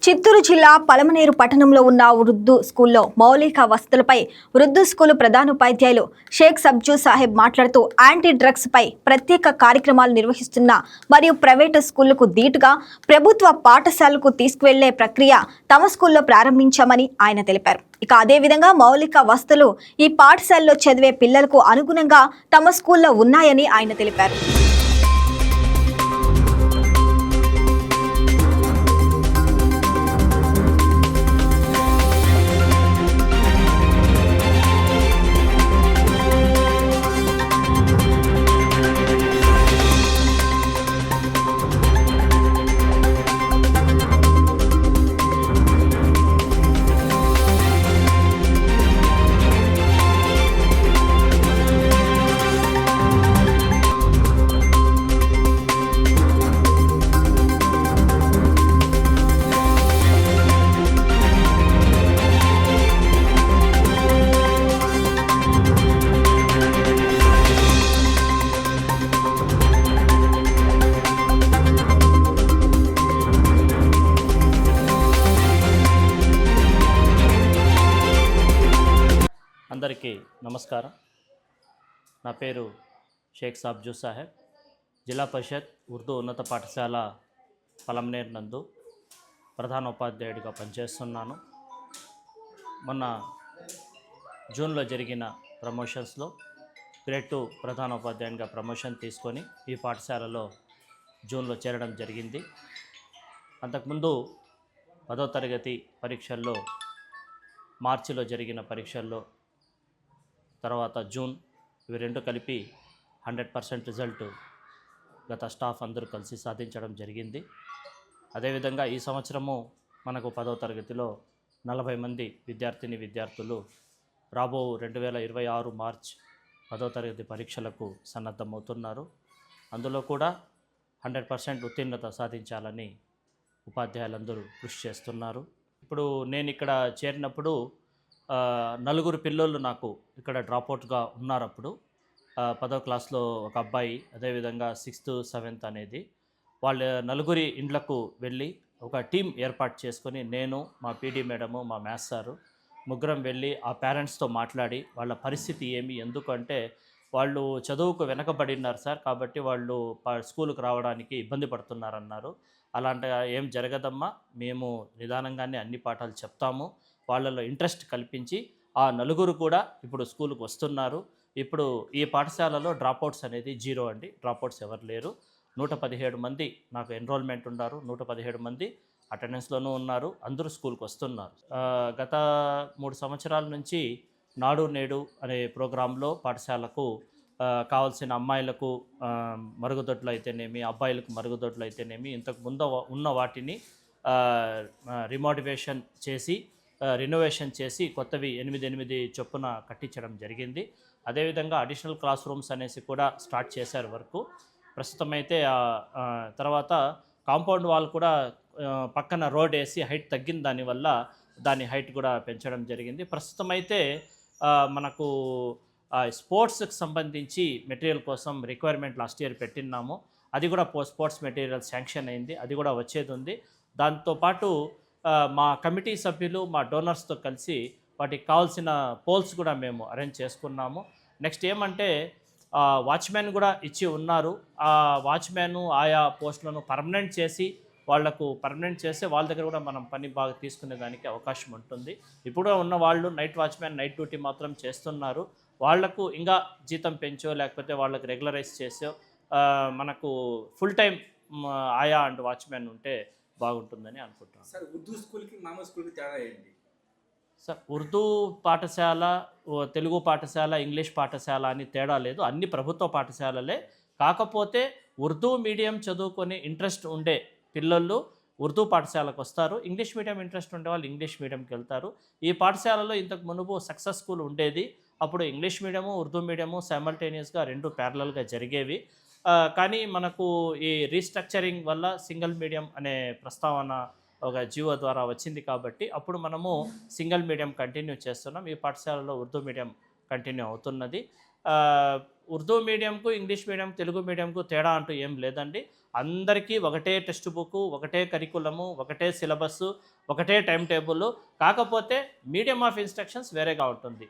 చిత్తూరు జిల్లా పలమనేరు పట్టణంలో ఉన్న ఉర్దూ స్కూల్లో మౌలిక వసతులపై ఉర్దూ స్కూలు ప్రధానోపాధ్యాయులు షేక్ సబ్జూ సాహెబ్ మాట్లాడుతూ యాంటీ డ్రగ్స్ పై ప్రత్యేక కార్యక్రమాలు నిర్వహిస్తున్న మరియు ప్రైవేటు స్కూళ్లకు దీటుగా ప్రభుత్వ పాఠశాలకు తీసుకువెళ్లే ప్రక్రియ తమ స్కూల్లో ప్రారంభించామని ఆయన తెలిపారు. ఇక అదేవిధంగా మౌలిక వసతులు ఈ పాఠశాలలో చదివే పిల్లలకు అనుగుణంగా తమ స్కూల్లో ఉన్నాయని ఆయన తెలిపారు. అందరికీ నమస్కారం. నా పేరు షేక్ సబ్జూ సాహెబ్. జిల్లా పరిషత్ ఉర్దూ ఉన్నత పాఠశాల పలమనేరు నందు ప్రధానోపాధ్యాయుడిగా పనిచేస్తున్నాను. మొన్న జూన్లో జరిగిన ప్రమోషన్స్లో గ్రేడ్ 2 ప్రధానోపాధ్యాయునిగా ప్రమోషన్ తీసుకొని ఈ పాఠశాలలో జూన్లో చేరడం జరిగింది. అంతకుముందు 10వ తరగతి పరీక్షల్లో మార్చిలో జరిగిన పరీక్షల్లో తర్వాత జూన్ ఇవి రెండు కలిపి 100% రిజల్ట్ గత స్టాఫ్ అందరూ కలిసి సాధించడం జరిగింది. అదేవిధంగా ఈ సంవత్సరము మనకు 10వ తరగతిలో 40 మంది విద్యార్థులు రాబో 2026 మార్చ్ 10వ తరగతి పరీక్షలకు సన్నద్ధమవుతున్నారు. అందులో కూడా 100% ఉత్తీర్ణత సాధించాలని ఉపాధ్యాయులందరూ కృషి చేస్తున్నారు. ఇప్పుడు నేను ఇక్కడ చేరినప్పుడు 4 పిల్లలు నాకు ఇక్కడ డ్రాప్అవుట్గా ఉన్నారు. అప్పుడు 10వ క్లాస్లో ఒక అబ్బాయి, అదేవిధంగా 6th 7th అనేది వాళ్ళ 4 ఇండ్లకు వెళ్ళి ఒక టీం ఏర్పాటు చేసుకొని నేను, మా పీడీ మేడము, మా మ్యాథ్స్ సారు ముగ్గురం వెళ్ళి ఆ పేరెంట్స్తో మాట్లాడి వాళ్ళ పరిస్థితి ఏమి, ఎందుకంటే వాళ్ళు చదువుకు వెనకబడినారు సార్, కాబట్టి వాళ్ళు స్కూలుకు రావడానికి ఇబ్బంది పడుతున్నారన్నారు. అలాంటి ఏం జరగదమ్మా, మేము నిదానంగానే అన్ని పాఠాలు చెప్తాము, వాళ్ళలో ఇంట్రెస్ట్ కల్పించి ఆ 4 కూడా ఇప్పుడు స్కూలుకు వస్తున్నారు. ఇప్పుడు ఈ పాఠశాలలో డ్రాప్అవుట్స్ అనేది 0 అండి. డ్రాప్అవుట్స్ ఎవరు లేరు. 117 మంది నాకు ఎన్రోల్మెంట్ ఉన్నారు. 117 మంది అటెండెన్స్లోనూ ఉన్నారు. అందరూ స్కూల్కి వస్తున్నారు. గత 3 సంవత్సరాల నుంచి నాడు నేడు అనే ప్రోగ్రాంలో పాఠశాలకు కావాల్సిన అమ్మాయిలకు మరుగుదొడ్లు అయితేనేమి, అబ్బాయిలకు మరుగుదొడ్లు అయితేనేమి ఇంతకు ముందు ఉన్న వాటిని రినోవేషన్ చేసి కొత్తవి 8 చొప్పున కట్టించడం జరిగింది. అదేవిధంగా అడిషనల్ క్లాస్ రూమ్స్ అనేసి కూడా స్టార్ట్ చేశారు వరకు. ప్రస్తుతం అయితే తర్వాత కాంపౌండ్ వాల్ కూడా పక్కన రోడ్ వేసి హైట్ తగ్గిన దానివల్ల దాని హైట్ కూడా పెంచడం జరిగింది. ప్రస్తుతం అయితే మనకు స్పోర్ట్స్కి సంబంధించి మెటీరియల్ కోసం రిక్వైర్మెంట్ లాస్ట్ ఇయర్ పెట్టినాము. అది కూడా స్పోర్ట్స్ మెటీరియల్ శాంక్షన్ అయింది, అది కూడా వచ్చేది ఉంది. దాంతోపాటు మా కమిటీ సభ్యులు, మా డోనర్స్తో కలిసి వాటికి కావాల్సిన పోల్స్ కూడా మేము అరేంజ్ చేసుకున్నాము. నెక్స్ట్ ఏమంటే వాచ్మెన్ కూడా ఇచ్చి ఉన్నారు. ఆ వాచ్మెన్ ఆయా పోస్టులను పర్మనెంట్ చేసి వాళ్ళ దగ్గర కూడా మనం పని బాగా తీసుకునే దానికి అవకాశం ఉంటుంది. ఇప్పుడు ఉన్న వాళ్ళు నైట్ వాచ్మెన్, నైట్ డ్యూటీ మాత్రం చేస్తున్నారు. వాళ్లకు ఇంకా జీతం పెంచో లేకపోతే వాళ్ళకి రెగ్యులరైజ్ చేసో మనకు ఫుల్ టైం ఆయా అండ్ వాచ్మెన్ ఉంటే బాగుంటుందని అనుకుంటున్నాను. సార్, ఉర్దూ స్కూల్కి మామూలు స్కూల్కి తేడా ఏంటి సార్? ఉర్దూ పాఠశాల, తెలుగు పాఠశాల, ఇంగ్లీష్ పాఠశాల అని తేడా లేదు. అన్ని ప్రభుత్వ పాఠశాలలే. కాకపోతే ఉర్దూ మీడియం చదువుకొని ఇంట్రెస్ట్ ఉండే పిల్లలు ఉర్దూ పాఠశాలకు వస్తారు. ఇంగ్లీష్ మీడియం ఇంట్రెస్ట్ ఉండే వాళ్ళు ఇంగ్లీష్ మీడియంకి వెళ్తారు. ఈ పాఠశాలలో ఇంతకు మునుపు సక్సెస్ స్కూల్ ఉండేది. అప్పుడు ఇంగ్లీష్ మీడియము, ఉర్దూ మీడియము సైమల్టేనియస్గా 2 ప్యారలల్గా జరిగేవి. కానీ మనకు ఈ రీస్ట్రక్చరింగ్ వల్ల సింగిల్ మీడియం అనే ప్రస్తావన ఒక జీవో ద్వారా వచ్చింది కాబట్టి అప్పుడు మనము సింగిల్ మీడియం కంటిన్యూ చేస్తున్నాం. ఈ పాఠశాలలో ఉర్దూ మీడియం కంటిన్యూ అవుతున్నది. ఉర్దూ మీడియంకు ఇంగ్లీష్ మీడియం తెలుగు మీడియంకు తేడా అంటూ ఏం లేదండి. అందరికీ ఒకటే టెక్స్ట్ బుక్, ఒకటే కరికులము, ఒకటే సిలబస్సు, ఒకటే టైం టేబుల్. కాకపోతే మీడియం ఆఫ్ ఇన్స్ట్రక్షన్స్ వేరేగా ఉంటుంది.